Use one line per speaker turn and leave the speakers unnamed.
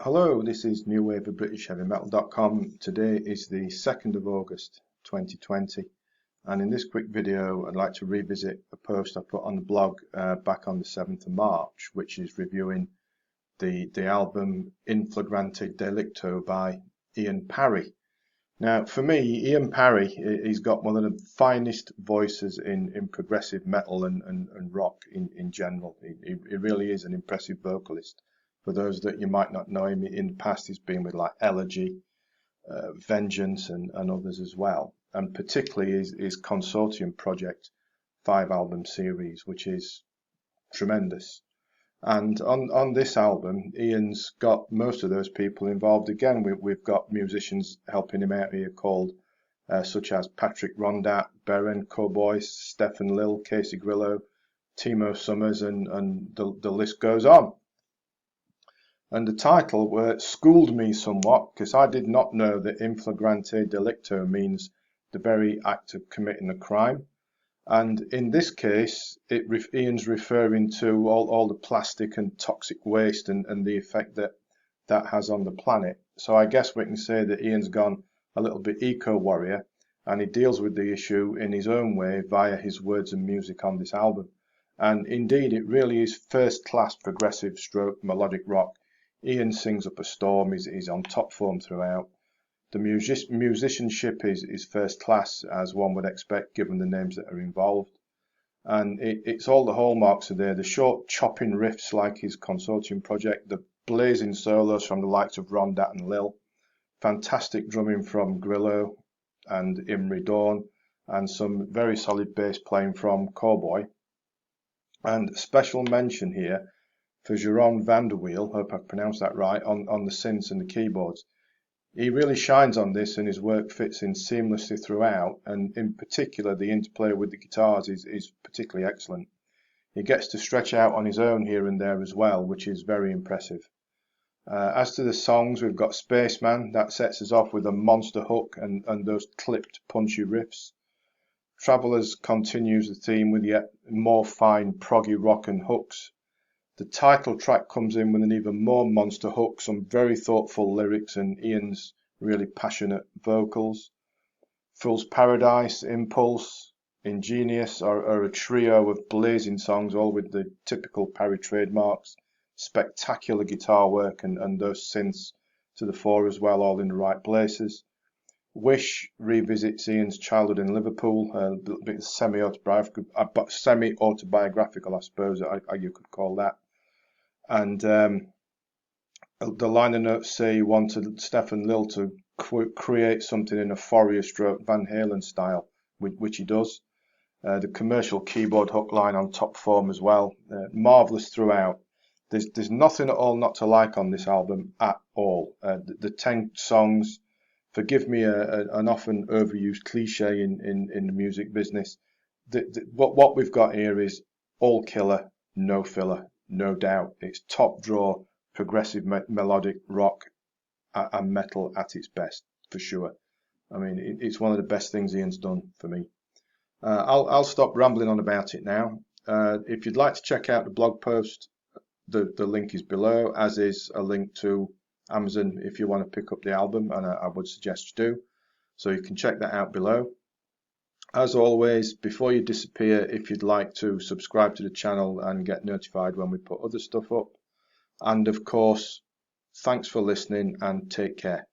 Hello, this is New Wave of British Heavy Metal.com. Today is the 2nd of August 2020, and in this quick video I'd like to revisit a post I put on the blog back on the 7th of March, which is reviewing the album In Flagrante Delicto by Ian Parry. Now, for me, Ian Parry, he's got one of the finest voices in progressive metal and rock in general. He really is an impressive vocalist. For those that you might not know him, in the past he's been with like Elegy, Vengeance and others as well. And particularly his Consortium project 5-album series, which is tremendous. And on this album, Ian's got most of those people involved again. We've got musicians helping him out here called such as Patrick Rondat, Beren, Cowboy, Stefan Lill, Casey Grillo, Timo Summers, and the list goes on. And the title schooled me somewhat, because I did not know that in flagrante delicto means the very act of committing a crime. And in this case, Ian's referring to all the plastic and toxic waste and the effect that has on the planet. So I guess we can say that Ian's gone a little bit eco-warrior, and he deals with the issue in his own way via his words and music on this album. And indeed, it really is first-class progressive stroke melodic rock. Ian sings up a storm, he's on top form throughout. The musicianship is first class, as one would expect given the names that are involved. And it's all the hallmarks are there. The short chopping riffs like his Consortium project, the blazing solos from the likes of Rondat and Lill, fantastic drumming from Grillo and Imri Dawn, and some very solid bass playing from Cowboy. And special mention here for Jeroen van der Wiel, hope I've pronounced that right, on the synths and the keyboards. He really shines on this, and his work fits in seamlessly throughout, and in particular the interplay with the guitars is particularly excellent. He gets to stretch out on his own here and there as well, which is very impressive. As to the songs, we've got Spaceman, that sets us off with a monster hook and those clipped punchy riffs. Travelers continues the theme with yet more fine proggy rock and hooks. The title track comes in with an even more monster hook, some very thoughtful lyrics, and Ian's really passionate vocals. Fool's Paradise, Impulse, Ingenious are a trio of blazing songs, all with the typical Parry trademarks. Spectacular guitar work and those synths to the fore as well, all in the right places. Wish revisits Ian's childhood in Liverpool, a bit semi-autobiographical, I suppose you could call that. And the liner notes say he wanted Stefan Lill to create something in a Fourier stroke Van Halen style, which he does. The commercial keyboard hook line on top form as well. Marvellous throughout. There's nothing at all not to like on this album at all. The 10 songs, forgive me an often overused cliche in the music business. What we've got here is all killer, no filler. No doubt, it's top draw, progressive melodic rock and metal at its best, for sure. I mean, it's one of the best things Ian's done for me. I'll stop rambling on about it now. If you'd like to check out the blog post, the link is below, as is a link to Amazon if you want to pick up the album, and I would suggest you do. So you can check that out below. As always, before you disappear, if you'd like to subscribe to the channel and get notified when we put other stuff up. And of course, thanks for listening and take care.